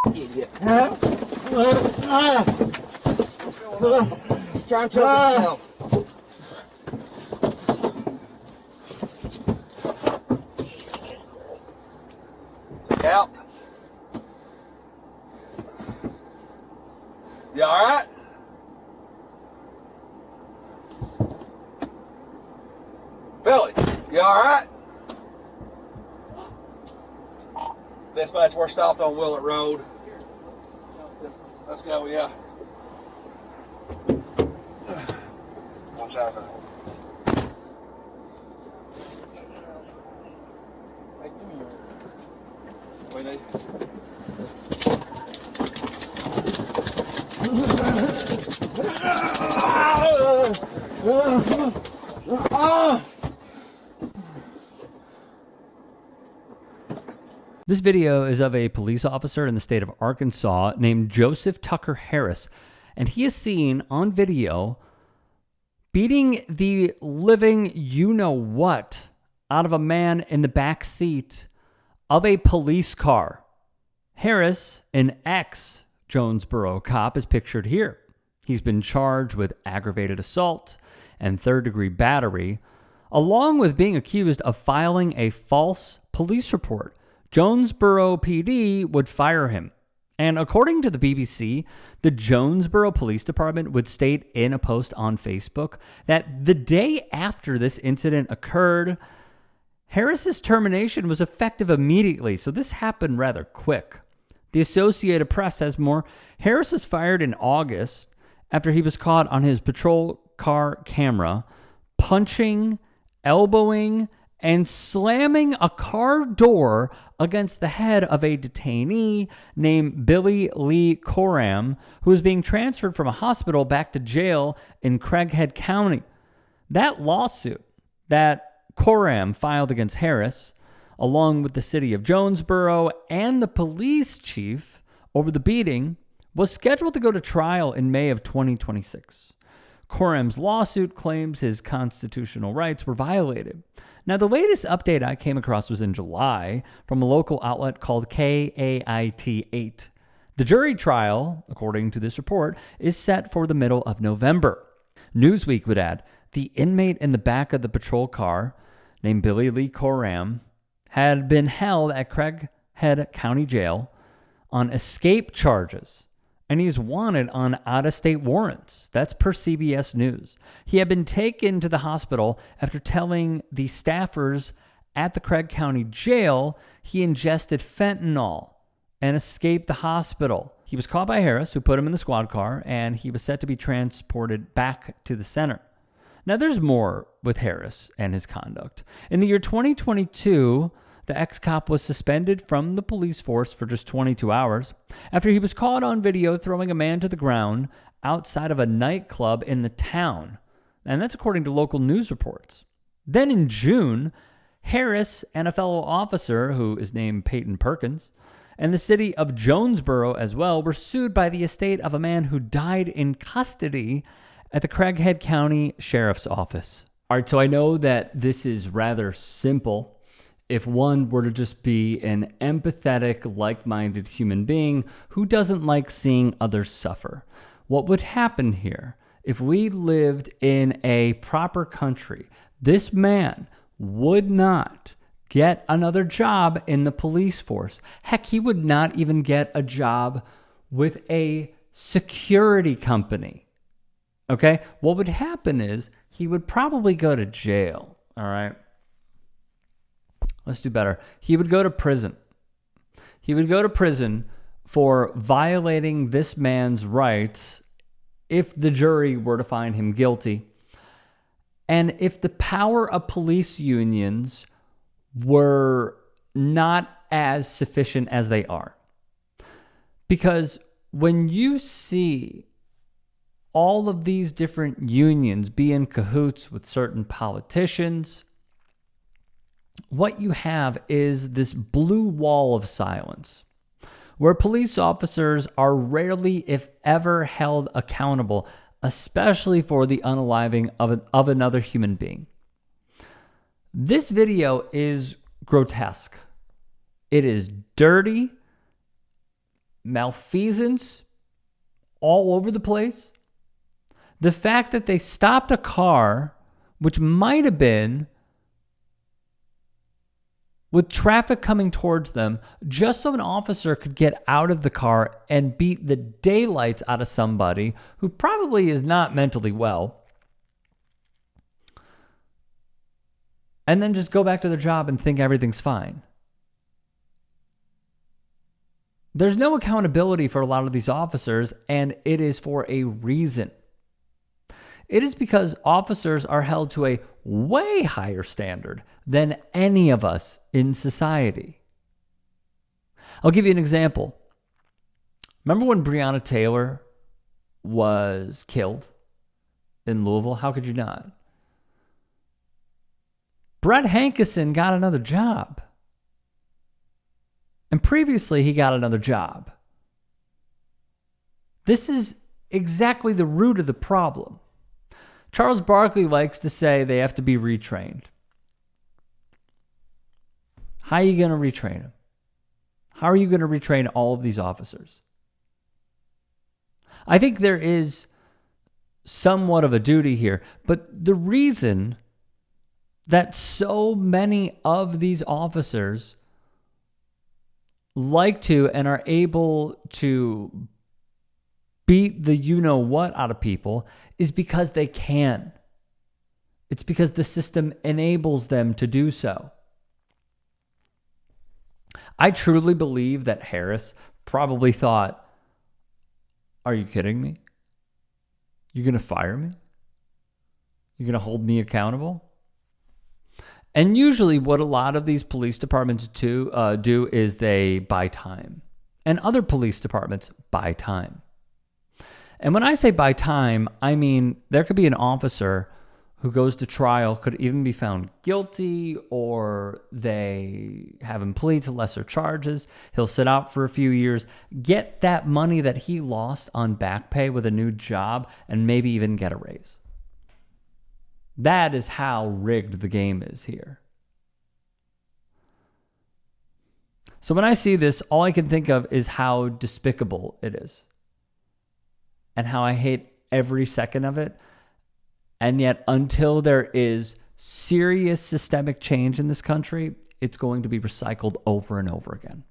Idiot. He's trying to choke himself. Out. You all right? Billy, you all right? Dispatch, we're stopped on Willett Road. Let's go, yeah. Watch out there. We need. This video is of a police officer in the state of Arkansas named Joseph Tucker Harris, and he is seen on video beating the living you-know-what out of a man in the back seat of a police car. Harris, an ex-Jonesboro cop, is pictured here. He's been charged with aggravated assault and third-degree battery, along with being accused of filing a false police report. Jonesboro PD would fire him. And according to the BBC, the Jonesboro Police Department would state in a post on Facebook that the day after this incident occurred, Harris's termination was effective immediately, so this happened rather quick. The Associated Press has more. Harris was fired in August after he was caught on his patrol car camera punching, elbowing, and slamming a car door against the head of a detainee named Billy Coram, who was being transferred from a hospital back to jail in Craighead County. That lawsuit that Coram filed against Harris, along with the city of Jonesboro and the police chief over the beating, was scheduled to go to trial in May of 2026. Coram's lawsuit claims his constitutional rights were violated. Now, the latest update I came across was in July from a local outlet called KAIT8. The jury trial, according to this report, is set for the middle of November. Newsweek would add, the inmate in the back of the patrol car, named Billy Coram, had been held at Craighead County Jail on escape charges, and he's wanted on out-of-state warrants. That's per CBS News. He had been taken to the hospital after telling the staffers at the Craig County Jail he ingested fentanyl and escaped the hospital. He was caught by Harris, who put him in the squad car, and he was set to be transported back to the center. Now, there's more with Harris and his conduct. In the year 2022, the ex-cop was suspended from the police force for just 22 hours after he was caught on video throwing a man to the ground outside of a nightclub in the town. And that's according to local news reports. Then in June, Harris and a fellow officer, who is named Peyton Perkins, and the city of Jonesboro as well, were sued by the estate of a man who died in custody at the Craighead County Sheriff's Office. All right, so I know that this is rather simple. If one were to just be an empathetic, like-minded human being who doesn't like seeing others suffer. What would happen here if we lived in a proper country? This man would not get another job in the police force. Heck, he would not even get a job with a security company. Okay? What would happen is he would probably go to jail. All right? Let's do better. He would go to prison. He would go to prison for violating this man's rights if the jury were to find him guilty. And if the power of police unions were not as sufficient as they are. Because when you see all of these different unions be in cahoots with certain politicians, what you have is this blue wall of silence where police officers are rarely, if ever, held accountable, especially for the unaliving of another human being. This video is grotesque. It is dirty, malfeasance all over the place. The fact that they stopped a car, which might have been with traffic coming towards them, just so an officer could get out of the car and beat the daylights out of somebody who probably is not mentally well, and then just go back to their job and think everything's fine. There's no accountability for a lot of these officers, and it is for a reason. It is because officers are held to a way higher standard than any of us in society. I'll give you an example. Remember when Breonna Taylor was killed in Louisville? How could you not? Brett Hankison got another job. And previously, he got another job. This is exactly the root of the problem. Charles Barkley likes to say they have to be retrained. How are you going to retrain them? How are you going to retrain all of these officers? I think there is somewhat of a duty here, but the reason that so many of these officers like to and are able to beat the you-know-what out of people is because they can. It's because the system enables them to do so. I truly believe that Harris probably thought, are you kidding me? You're going to fire me? You're going to hold me accountable? And usually what a lot of these police departments do is they buy time. And other police departments buy time. And when I say buy time, I mean there could be an officer who goes to trial, could even be found guilty, or they have him plead to lesser charges. He'll sit out for a few years, get that money that he lost on back pay with a new job, and maybe even get a raise. That is how rigged the game is here. So when I see this, all I can think of is how despicable it is. And how I hate every second of it. And yet, until there is serious systemic change in this country, it's going to be recycled over and over again.